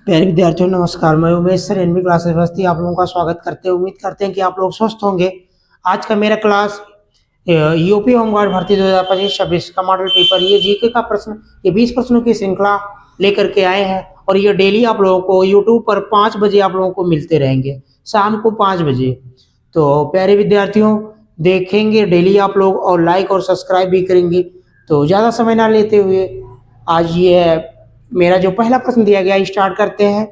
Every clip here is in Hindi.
प्यारे विद्यार्थियों नमस्कार। मैं उमेश सर एनबी क्लासेस वस्ती आप लोगों का स्वागत करते हैं। उम्मीद करते हैं कि आप लोग स्वस्थ होंगे। आज का मेरा क्लास यूपी होमगार्ड भर्ती 2025-26 का मॉडल पेपर, ये जीके का प्रश्न, ये 20 प्रश्नों की श्रृंखला लेकर के आए हैं और ये डेली आप लोगों को यूट्यूब पर 5 बजे आप लोगों को मिलते रहेंगे, शाम को 5 बजे। तो प्यारे विद्यार्थियों देखेंगे डेली आप लोग और लाइक और सब्सक्राइब भी करेंगे। तो ज़्यादा समय ना लेते हुए आज ये मेरा जो पहला प्रश्न दिया गया स्टार्ट करते हैं।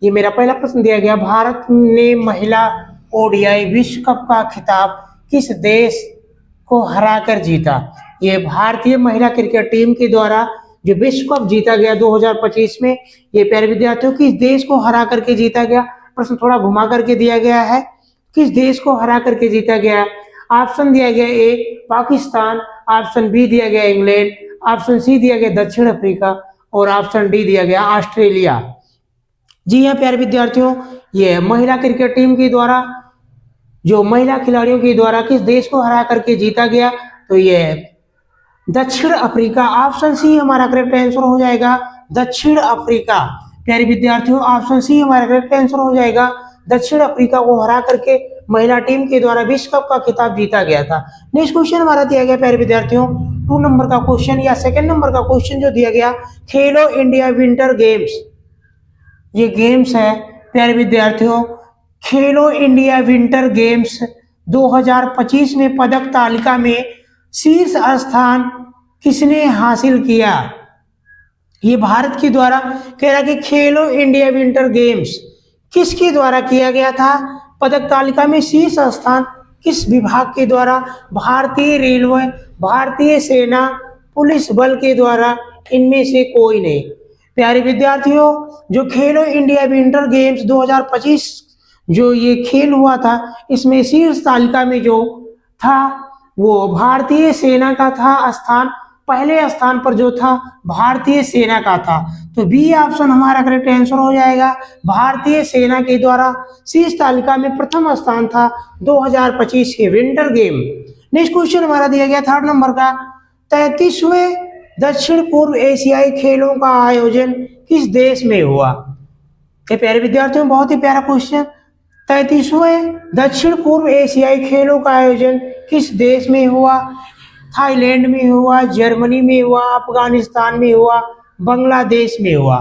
ये मेरा पहला प्रश्न दिया गया, भारत ने महिला ओडीआई विश्व कप का खिताब किस देश को हराकर जीता। ये भारतीय महिला क्रिकेट टीम के द्वारा जो विश्व कप जीता गया 2025 में, ये प्यारे विद्यार्थियों किस देश को हरा करके जीता गया। प्रश्न थोड़ा घुमा करके दिया गया है, किस देश को हरा करके जीता गया। ऑप्शन दिया गया ए पाकिस्तान, ऑप्शन बी दिया गया इंग्लैंड, ऑप्शन सी दिया गया दक्षिण अफ्रीका और ऑप्शन डी दिया गया ऑस्ट्रेलिया। जी हाँ प्यारे विद्यार्थियों, ये महिला क्रिकेट टीम के द्वारा जो महिला खिलाड़ियों के द्वारा किस देश को हरा करके जीता गया, तो ये दक्षिण अफ्रीका। ऑप्शन सी हमारा करेक्ट आंसर हो जाएगा, दक्षिण अफ्रीका। प्यारे विद्यार्थियों ऑप्शन सी हमारा करेक्ट आंसर हो जाएगा, दक्षिण अफ्रीका को हरा करके महिला टीम के द्वारा विश्व कप का खिताब जीता गया था। नेक्स्ट क्वेश्चन हमारा दिया गया प्यारे विद्यार्थियों 2 नंबर का क्वेश्चन या सेकंड नंबर का क्वेश्चन जो दिया गया, खेलो इंडिया विंटर गेम्स। ये गेम्स है प्यारे विद्यार्थियों, खेलो इंडिया विंटर गेम्स 2025 में पदक तालिका में शीर्ष स्थान किसने हासिल किया। ये भारत के द्वारा कह रहा कि खेलो इंडिया विंटर गेम्स किसके द्वारा किया गया था। पदक तालिका में शीर्ष स्थान किस विभाग के द्वारा, भारतीय रेलवे, भारतीय सेना, पुलिस बल के द्वारा, इनमें से कोई नहीं। प्यारे विद्यार्थियों जो खेलो इंडिया विंटर गेम्स 2025 जो ये खेल हुआ था, इसमें शीर्ष तालिका में जो था वो भारतीय सेना का था स्थान, पहले स्थान पर जो था भारतीय सेना का था। तो बी ऑप्शन हमारा करेक्ट आंसर हो जाएगा, भारतीय सेना के द्वारा शीर्ष तालिका में प्रथम स्थान था 2025 के विंटर गेम। नेक्स्ट क्वेश्चन हमारा दिया गया थर्ड नंबर का, 33वें दक्षिण पूर्व एशियाई खेलों का आयोजन किस देश में हुआ। ये प्यारे विद्यार्थियों बहुत ही प्यारा क्वेश्चन, 33वें दक्षिण पूर्व एशियाई खेलों का आयोजन किस देश में हुआ। थाईलैंड में हुआ, जर्मनी में हुआ, अफगानिस्तान में हुआ, बांग्लादेश में हुआ।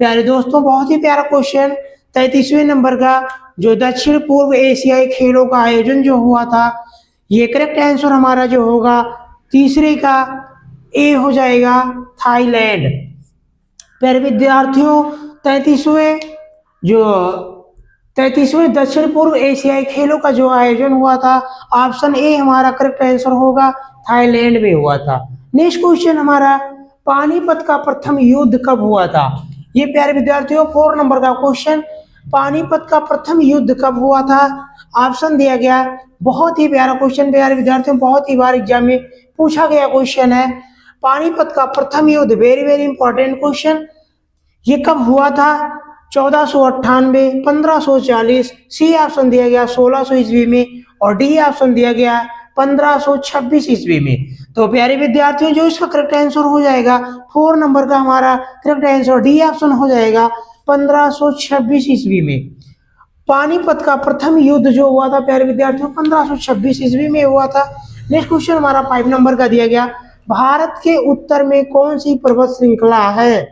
प्यारे दोस्तों बहुत ही प्यारा क्वेश्चन, 33वें नंबर का जो दक्षिण पूर्व एशियाई खेलों का आयोजन जो हुआ था, ये करेक्ट आंसर हमारा जो होगा तीसरे का ए हो जाएगा, थाईलैंड। प्यारे विद्यार्थियों 33वें दक्षिण पूर्व एशियाई खेलों का जो आयोजन हुआ था, ऑप्शन ए हमारा करेक्ट आंसर होगा, थाईलैंड में हुआ था। नेक्स्ट क्वेश्चन हमारा, पानीपत का प्रथम युद्ध कब हुआ था। ये प्यारे विद्यार्थियों 4 नंबर का क्वेश्चन, पानीपत का प्रथम युद्ध कब हुआ था। ऑप्शन दिया गया, बहुत ही प्यारा क्वेश्चन प्यारे विद्यार्थियों, बहुत ही बार एग्जाम में पूछा गया क्वेश्चन है। पानीपत का प्रथम युद्ध, वेरी वेरी इंपॉर्टेंट क्वेश्चन, ये कब हुआ था। 1498, 1540, सी ऑप्शन दिया गया 1600 ईस्वी में और डी ऑप्शन दिया गया 1526 ईस्वी में। तो प्यारे विद्यार्थियों जो इसका करेक्ट आंसर हो जाएगा 4 नंबर का हमारा करेक्ट आंसर डी ऑप्शन हो जाएगा 1526 ईस्वी में। पानीपत का प्रथम युद्ध जो हुआ था प्यारे विद्यार्थियों 1526 ईस्वी में हुआ था। नेक्स्ट क्वेश्चन हमारा 5 नंबर का दिया गया, भारत के उत्तर में कौन सी पर्वत श्रृंखला है।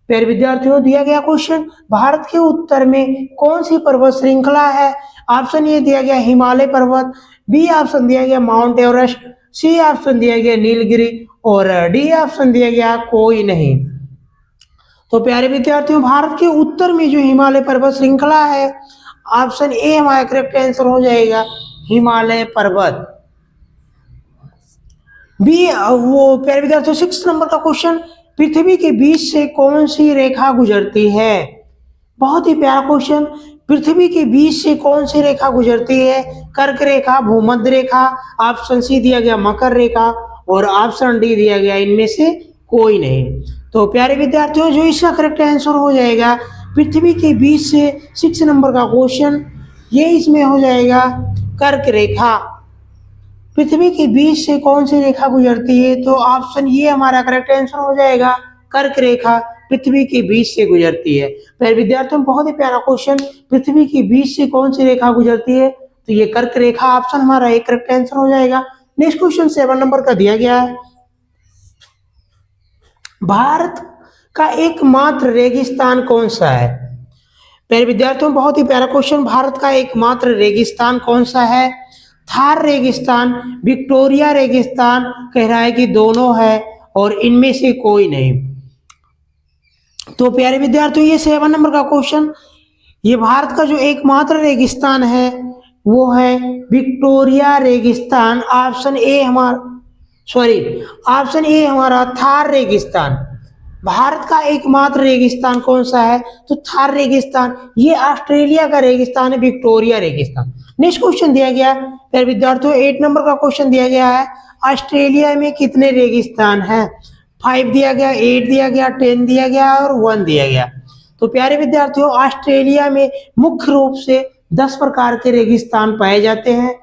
प्यारे विद्यार्थियों दिया गया क्वेश्चन, भारत के उत्तर में कौन सी पर्वत श्रृंखला है। ऑप्शन ए दिया गया हिमालय पर्वत, बी ऑप्शन दिया गया माउंट एवरेस्ट, सी ऑप्शन दिया गया नीलगिरी और डी ऑप्शन दिया गया कोई नहीं। तो प्यारे विद्यार्थियों भारत के उत्तर में जो हिमालय पर्वत श्रृंखला है, ऑप्शन ए हमारा करेक्ट आंसर हो जाएगा, हिमालय पर्वत। बी वो प्यारे विद्यार्थियों 6 नंबर का क्वेश्चन, पृथ्वी के बीच से कौन सी रेखा गुजरती है। बहुत ही प्यारा क्वेश्चन, पृथ्वी के बीच से कौन सी रेखा गुजरती है। कर्क रेखा, भूमध्य रेखा, ऑप्शन सी दिया गया मकर रेखा और ऑप्शन डी दिया गया इनमें से कोई नहीं। तो प्यारे विद्यार्थियों जो इसका करेक्ट आंसर हो जाएगा पृथ्वी के बीच से 6 नंबर का क्वेश्चन, ये इसमें हो जाएगा कर्क रेखा। पृथ्वी के बीच से कौन सी रेखा गुजरती है, तो ऑप्शन ये हमारा करेक्ट आंसर हो जाएगा कर्क रेखा पृथ्वी के बीच से गुजरती है। प्यारे विद्यार्थियों, बहुत ही प्यारा क्वेश्चन, पृथ्वी के बीच से कौन सी रेखा गुजरती है? तो ये कर्क रेखा, ऑप्शन हमारा एक करेक्ट आंसर हो जाएगा। नेक्स्ट क्वेश्चन 7 नंबर का दिया गया है, भारत का एकमात्र रेगिस्तान कौन सा है? प्यारे विद्यार्थियों, बहुत ही प्यारा क्वेश्चन, भारत का एकमात्र रेगिस्तान कौन सा है? थार रेगिस्तान, विक्टोरिया रेगिस्तान, कह रहा है कि दोनों है और इनमें से कोई नहीं। तो प्यारे विद्यार्थियों, ये 7 नंबर का क्वेश्चन, ये भारत का जो एकमात्र रेगिस्तान है वो है विक्टोरिया रेगिस्तान। ऑप्शन ए हमारा थार रेगिस्तान। भारत का एकमात्र रेगिस्तान कौन सा है? तो थार रेगिस्तान। ये ऑस्ट्रेलिया का रेगिस्तान है, विक्टोरिया रेगिस्तान। नेक्स्ट क्वेश्चन दिया गया है विद्यार्थियों, 8 नंबर का क्वेश्चन दिया गया है, ऑस्ट्रेलिया में कितने रेगिस्तान हैं? 5 दिया गया, 8 दिया गया, 10 दिया गया और 1 दिया गया। तो प्यारे विद्यार्थियों, ऑस्ट्रेलिया में मुख्य रूप से 10 प्रकार के रेगिस्तान पाए जाते हैं,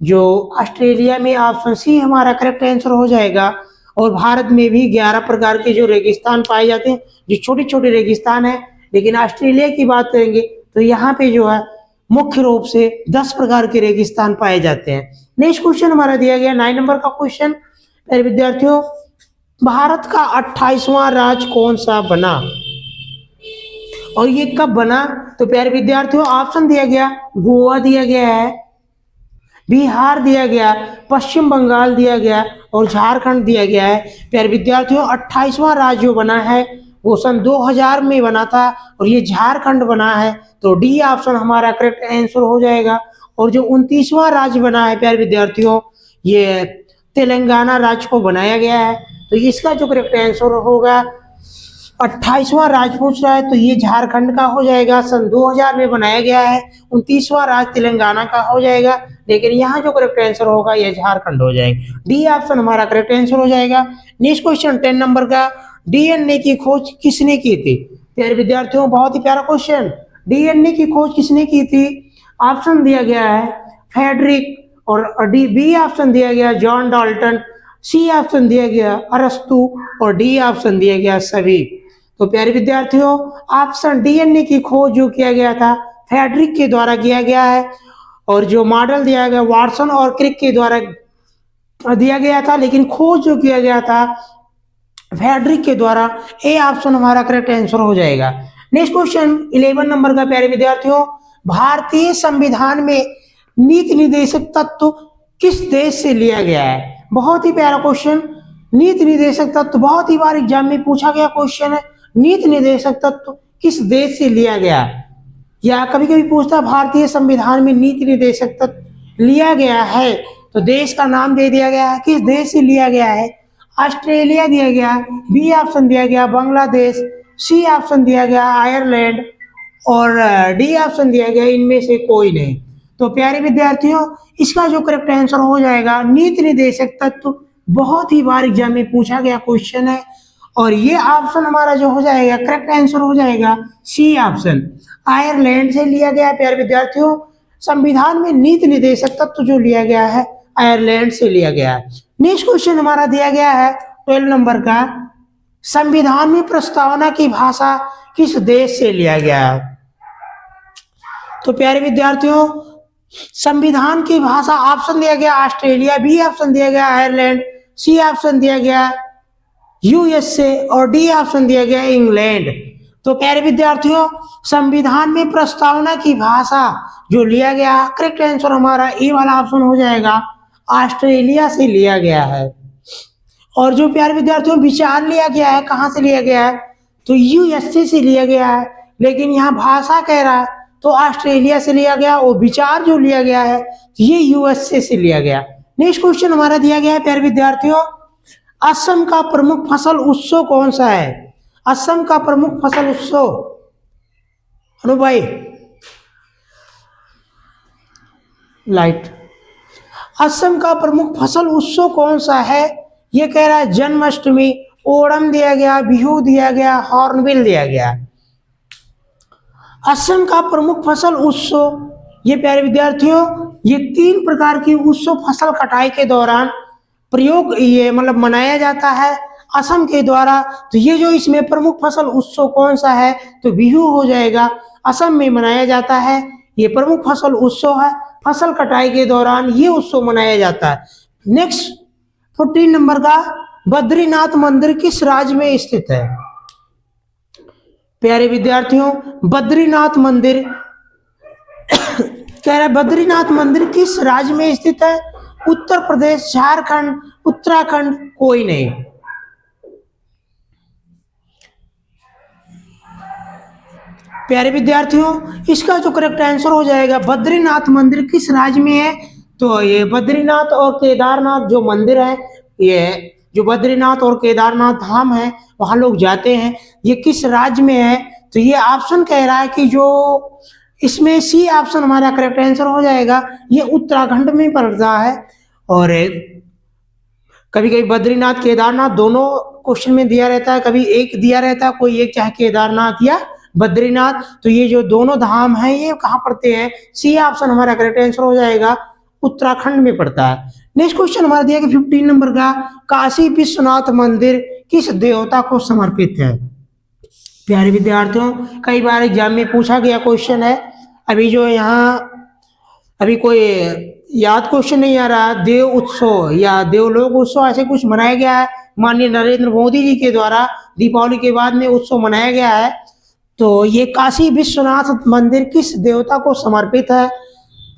जो ऑस्ट्रेलिया में ऑप्शन सी हमारा करेक्ट आंसर हो जाएगा। और भारत में भी 11 प्रकार के जो रेगिस्तान पाए जाते हैं, जो छोटे छोटे रेगिस्तान है, लेकिन ऑस्ट्रेलिया की बात करेंगे तो यहाँ पे जो है मुख्य रूप से 10 प्रकार के रेगिस्तान पाए जाते हैं। नेक्स्ट क्वेश्चन हमारा दिया गया 9 नंबर का क्वेश्चन, मेरे विद्यार्थियों, भारत का 28वां राज्य कौन सा बना और ये कब बना? तो प्यारे विद्यार्थियों, ऑप्शन दिया गया, गोवा दिया गया है, बिहार दिया गया, पश्चिम बंगाल दिया गया और झारखंड दिया गया है। प्यारे विद्यार्थियों, 28वां राज्य जो बना है वो सन 2000 में बना था और ये झारखंड बना है। तो डी ऑप्शन हमारा करेक्ट आंसर हो जाएगा। और जो 29वां राज्य बना है प्यारे विद्यार्थियों, ये तेलंगाना राज्य को बनाया गया है। तो इसका जो करेक्ट आंसर होगा, 28वां राज्य पूछ रहा है तो ये झारखंड का हो जाएगा, सन 2000 में बनाया गया है। 29वां राज्य तेलंगाना का हो जाएगा, लेकिन यहाँ जो करेक्ट आंसर होगा ये झारखंड हो जाएगा। डी ऑप्शन हमारा करेक्ट आंसर हो जाएगा। नेक्स्ट क्वेश्चन 10 नंबर का, डीएनए की खोज किसने की थी? प्यारे विद्यार्थियों, बहुत ही प्यारा क्वेश्चन, डीएनए की खोज किसने की थी? ऑप्शन दिया गया है फ्रेडरिक, और बी ऑप्शन दिया गया जॉन डाल्टन, सी ऑप्शन दिया गया अरस्तु और डी ऑप्शन दिया गया सभी। तो प्यारे विद्यार्थियों, ऑप्शन डीएनए की खोज जो किया गया था फ्रेडरिक के द्वारा किया गया है, और जो मॉडल दिया गया वाटसन और क्रिक के द्वारा दिया गया था, लेकिन खोज जो किया गया था फ्रेडरिक के द्वारा। ए ऑप्शन हमारा करेक्ट आंसर हो जाएगा। नेक्स्ट क्वेश्चन 11 नंबर का, प्यारे विद्यार्थियों, भारतीय संविधान में नीति निर्देशक तत्व किस देश से लिया गया है? बहुत ही प्यारा क्वेश्चन, नीति निर्देशक तत्व बहुत ही बार एग्जाम में पूछा गया क्वेश्चन है। नीति निर्देशक तत्व किस देश से लिया गया, या कभी कभी पूछता है भारतीय संविधान में नीति निर्देशक तत्व लिया गया है तो देश का नाम दे दिया गया है, किस देश से लिया गया है? ऑस्ट्रेलिया दिया गया, बी ऑप्शन दिया गया बांग्लादेश, सी ऑप्शन दिया गया आयरलैंड और डी ऑप्शन दिया गया इनमें से कोई नहीं। तो प्यारे विद्यार्थियों, इसका जो करेक्ट आंसर हो जाएगा नीति निर्देशक तत्व, बहुत ही बार एग्जाम में पूछा गया क्वेश्चन है, और ये ऑप्शन हमारा जो हो जाएगा करेक्ट आंसर हो जाएगा सी ऑप्शन, आयरलैंड से लिया गया। प्यारे विद्यार्थियों, संविधान में नीति निर्देशक तत्व जो लिया गया है आयरलैंड से लिया गया है। नेक्स्ट क्वेश्चन हमारा दिया गया है 12 नंबर का, संविधान में प्रस्तावना की भाषा किस देश से लिया गया है? तो प्यारे विद्यार्थियों, संविधान की भाषा ऑप्शन दिया गया ऑस्ट्रेलिया, बी ऑप्शन दिया गया आयरलैंड, सी ऑप्शन दिया गया यूएसए और डी ऑप्शन दिया गया इंग्लैंड। तो प्यारे विद्यार्थियों, संविधान में प्रस्तावना की भाषा जो लिया गया, करेक्ट आंसर हमारा ए वाला ऑप्शन हो जाएगा, ऑस्ट्रेलिया से लिया गया है। और जो प्यारे विद्यार्थियों विचार लिया गया है, कहाँ से लिया गया है? तो यूएसए से लिया गया है, लेकिन यहाँ भाषा कह रहा है तो ऑस्ट्रेलिया से लिया गया, और विचार जो लिया गया है ये यूएसए से लिया गया। नेक्स्ट क्वेश्चन हमारा दिया गया है प्यारे विद्यार्थियों, असम का प्रमुख फसल उत्सव कौन सा है? असम का प्रमुख फसल उत्सव, अनु भाई लाइट, असम का प्रमुख फसल उत्सव कौन सा है? ये कह रहा है जन्माष्टमी, ओणम दिया गया, बिहू दिया गया, हॉर्नबिल दिया गया। असम का प्रमुख फसल उत्सव, ये प्यारे विद्यार्थियों, ये 3 प्रकार की उत्सव फसल कटाई के दौरान प्रयोग ये मतलब मनाया जाता है। असम के द्वारा। तो ये जो इसमें प्रमुख फसल उत्सव कौन सा है, तो बिहू हो जाएगा, असम में मनाया जाता है। ये प्रमुख फसल उत्सव है, फसल कटाई के दौरान ये उत्सव मनाया जाता है। नेक्स्ट 14 नंबर का, बद्रीनाथ मंदिर किस राज्य में स्थित है? प्यारे विद्यार्थियों, बद्रीनाथ मंदिर कह रहा है बद्रीनाथ मंदिर किस राज्य में स्थित है? उत्तर प्रदेश, झारखंड, उत्तराखंड, कोई नहीं। प्यारे विद्यार्थियों, इसका जो करेक्ट आंसर हो जाएगा, बद्रीनाथ मंदिर किस राज्य में है? तो ये बद्रीनाथ और केदारनाथ जो मंदिर है, ये जो बद्रीनाथ और केदारनाथ धाम है, वहां लोग जाते हैं, ये किस राज्य में है? तो ये ऑप्शन कह रहा है कि जो इसमें सी ऑप्शन हमारा करेक्ट आंसर हो जाएगा, ये उत्तराखंड में पड़ता है। और कभी कभी बद्रीनाथ केदारनाथ दोनों क्वेश्चन में दिया रहता है, कभी एक दिया रहता है, कोई एक, चाहे केदारनाथ या बद्रीनाथ। तो ये जो दोनों धाम हैं ये कहाँ पड़ते हैं? सी ऑप्शन हमारा करेक्ट आंसर हो जाएगा, उत्तराखंड में पड़ता है। नेक्स्ट क्वेश्चन हमारा दिया कि 15 नंबर का, काशी विश्वनाथ मंदिर किस देवता को समर्पित है? प्यारे विद्यार्थियों, कई बार एग्जाम में पूछा गया क्वेश्चन है। अभी जो यहाँ अभी कोई याद क्वेश्चन नहीं आ रहा, देव उत्सव या देवलोक उत्सव ऐसे कुछ मनाया गया है माननीय नरेंद्र मोदी जी के द्वारा, दीपावली के बाद में उत्सव मनाया गया है। तो ये काशी विश्वनाथ मंदिर किस देवता को समर्पित है?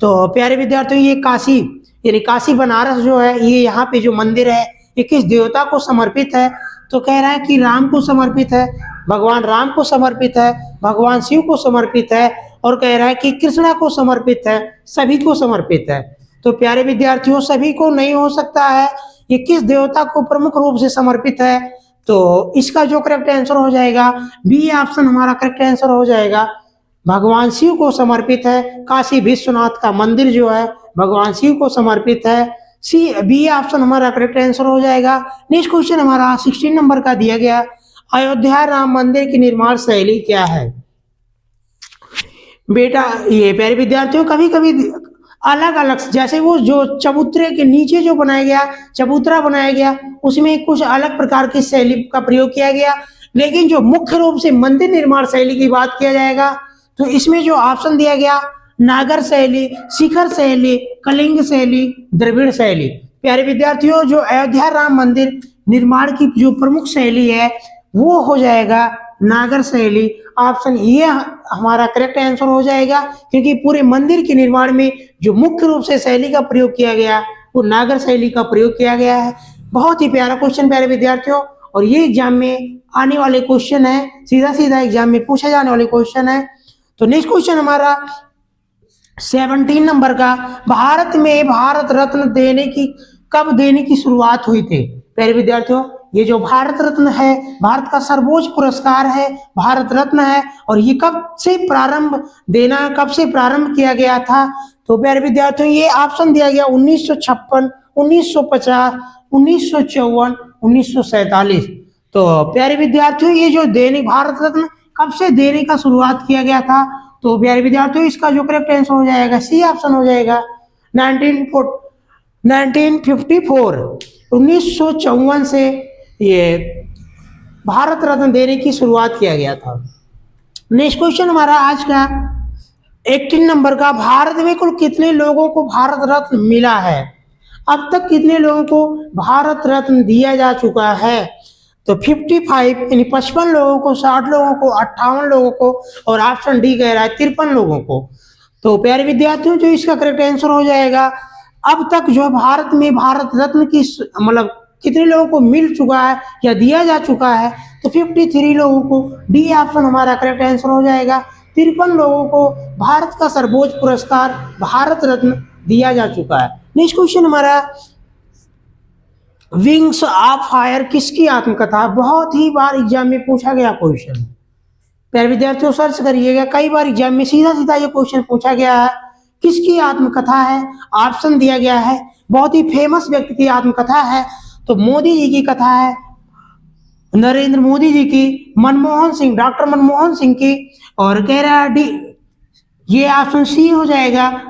तो प्यारे विद्यार्थियों, ये काशी यानी काशी बनारस जो है, ये यहाँ पे जो मंदिर है ये किस देवता को समर्पित है? तो कह रहा है कि राम को समर्पित है, भगवान राम को समर्पित है, भगवान शिव को समर्पित है, और कह रहा है कि कृष्णा को समर्पित है, सभी को समर्पित है। तो प्यारे विद्यार्थियों, सभी को नहीं हो सकता है, ये किस देवता को प्रमुख रूप से समर्पित है? तो इसका जो करेक्ट आंसर हो जाएगा, बी ऑप्शन हमारा करेक्ट आंसर हो जाएगा, भगवान शिव को समर्पित है। काशी विश्वनाथ का मंदिर जो है भगवान शिव को समर्पित है। सी बी ऑप्शन हमारा करेक्ट आंसर हो जाएगा। नेक्स्ट क्वेश्चन हमारा 16 नंबर का दिया गया, अयोध्या राम मंदिर की निर्माण शैली क्या है? बेटा ये प्यारे विद्यार्थियों, कभी कभी अलग अलग, जैसे वो जो चबूतरे के नीचे जो बनाया गया, चबूतरा बनाया गया, उसमें कुछ अलग प्रकार की शैली का प्रयोग किया गया। लेकिन जो मुख्य रूप से मंदिर निर्माण शैली की बात किया जाएगा, तो इसमें जो ऑप्शन दिया गया, नागर शैली, शिखर शैली, कलिंग शैली, द्रविड़ शैली। प्यारे विद्यार्थियों, जो अयोध्या राम मंदिर निर्माण की जो प्रमुख शैली है वो हो जाएगा नागर शैली। ऑप्शन ये हमारा करेक्ट आंसर हो जाएगा, क्योंकि पूरे मंदिर के निर्माण में जो मुख्य रूप से शैली का प्रयोग किया गया वो नागर शैली का प्रयोग किया गया है। बहुत ही प्यारा क्वेश्चन प्यारे विद्यार्थियों, और ये एग्जाम में आने वाले क्वेश्चन है, सीधा सीधा एग्जाम में पूछे जाने वाले क्वेश्चन है। तो नेक्स्ट क्वेश्चन हमारा 17 नंबर का, भारत में भारत रत्न कब देने की शुरुआत हुई थी? प्यारे विद्यार्थियों, ये जो भारत रत्न है, भारत का सर्वोच्च पुरस्कार है, भारत रत्न है, और ये कब से प्रारंभ किया गया था? तो प्यारे विद्यार्थियों, ये ऑप्शन दिया गया 1956, 1950, 1954, 1947। तो प्यारे विद्यार्थियों, ये जो देने भारत रत्न कब से देने का शुरुआत किया गया था? तो प्यारे विद्यार्थियों, इसका जो करेक्ट आंसर हो जाएगा, सी ऑप्शन हो जाएगा, 1954, 1954 से ये भारत रत्न देने की शुरुआत किया गया था। नेक्स्ट क्वेश्चन हमारा आज का 18 नंबर का, भारत में कुल कितने लोगों को भारत रत्न मिला है? अब तक कितने लोगों को भारत रत्न दिया जा चुका है? तो 55 यानी 55 लोगों को, 60 लोगों को, 58 लोगों को, और ऑप्शन डी कह रहा है 53 लोगों को। तो प्यारे विद्यार्थियों, जो इसका करेक्ट आंसर हो जाएगा, अब तक जो भारत में भारत रत्न की मतलब कितने लोगों को मिल चुका है या दिया जा चुका है? तो 53 लोगों को, डी ऑप्शन हमारा करेक्ट आंसर हो जाएगा। 53 लोगों को भारत का सर्वोच्च पुरस्कार भारत रत्न दिया जा चुका है। नेक्स्ट क्वेश्चन हमारा, विंग्स ऑफ फायर किसकी आत्मकथा? बहुत ही बार एग्जाम में पूछा गया क्वेश्चन, प्यारे विद्यार्थियों सर्च करिएगा, कई बार एग्जाम में सीधा सीधा ये क्वेश्चन पूछा गया है, किसकी आत्मकथा है? ऑप्शन दिया गया है, बहुत ही फेमस व्यक्ति की आत्मकथा है। तो मोदी जी की कथा है, नरेंद्र मोदी जी की, मनमोहन सिंह, डॉक्टर मनमोहन सिंह की, और कह रहा है डी, ये ऑप्शन सी हो जाएगा,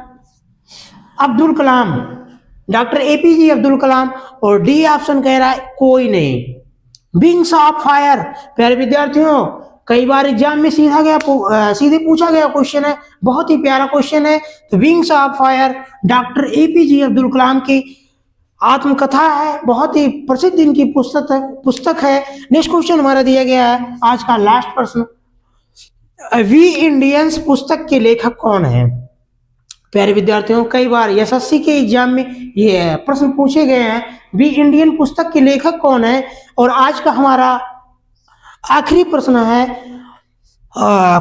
अब्दुल कलाम, डॉक्टर एपीजे अब्दुल कलाम, और डी ऑप्शन कह रहा है कोई नहीं। Wings of fire. प्यारे विद्यार्थियों, कई बार एग्जाम में सीधे पूछा गया क्वेश्चन है, बहुत ही प्यारा क्वेश्चन है। तो wings of fire doctor APJ Abdul Kalam की आत्मकथा है, बहुत ही प्रसिद्ध इनकी पुस्तक है। नेक्स्ट क्वेश्चन हमारा दिया गया है, आज का लास्ट प्रश्न, वी इंडियंस पुस्तक के लेखक कौन है? प्यारे विद्यार्थियों, कई बार एसएससी के एग्जाम में ये प्रश्न पूछे गए हैं, वी इंडियन पुस्तक के लेखक कौन है। और आज का हमारा आखिरी प्रश्न है,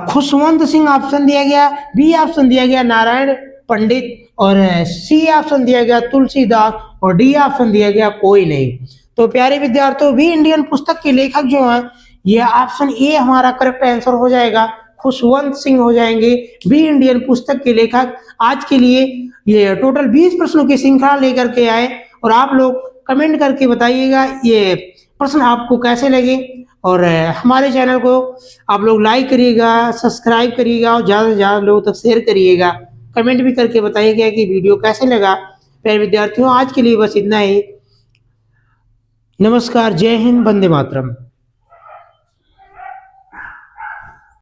खुशवंत सिंह ऑप्शन दिया गया, बी ऑप्शन दिया गया नारायण पंडित, और सी ऑप्शन दिया गया तुलसीदास, और डी ऑप्शन दिया गया कोई नहीं। तो प्यारे विद्यार्थियों, वी इंडियन पुस्तक के लेखक जो हैं, ये ऑप्शन ए हमारा करेक्ट आंसर हो जाएगा, खुशवंत सिंह हो जाएंगे बी इंडियन पुस्तक के लेखक। आज के लिए ये टोटल 20 प्रश्नों की श्रृंखला लेकर के आए, और आप लोग कमेंट करके बताइएगा ये प्रश्न आपको कैसे लगे। और हमारे चैनल को आप लोग लाइक करिएगा, सब्सक्राइब करिएगा, और ज़्यादा से ज़्यादा लोगों तक शेयर करिएगा। कमेंट भी करके बताइएगा कि वीडियो कैसे लगा। प्यारे विद्यार्थियों, आज के लिए बस इतना ही। नमस्कार, जय हिंद, वंदे मातरम।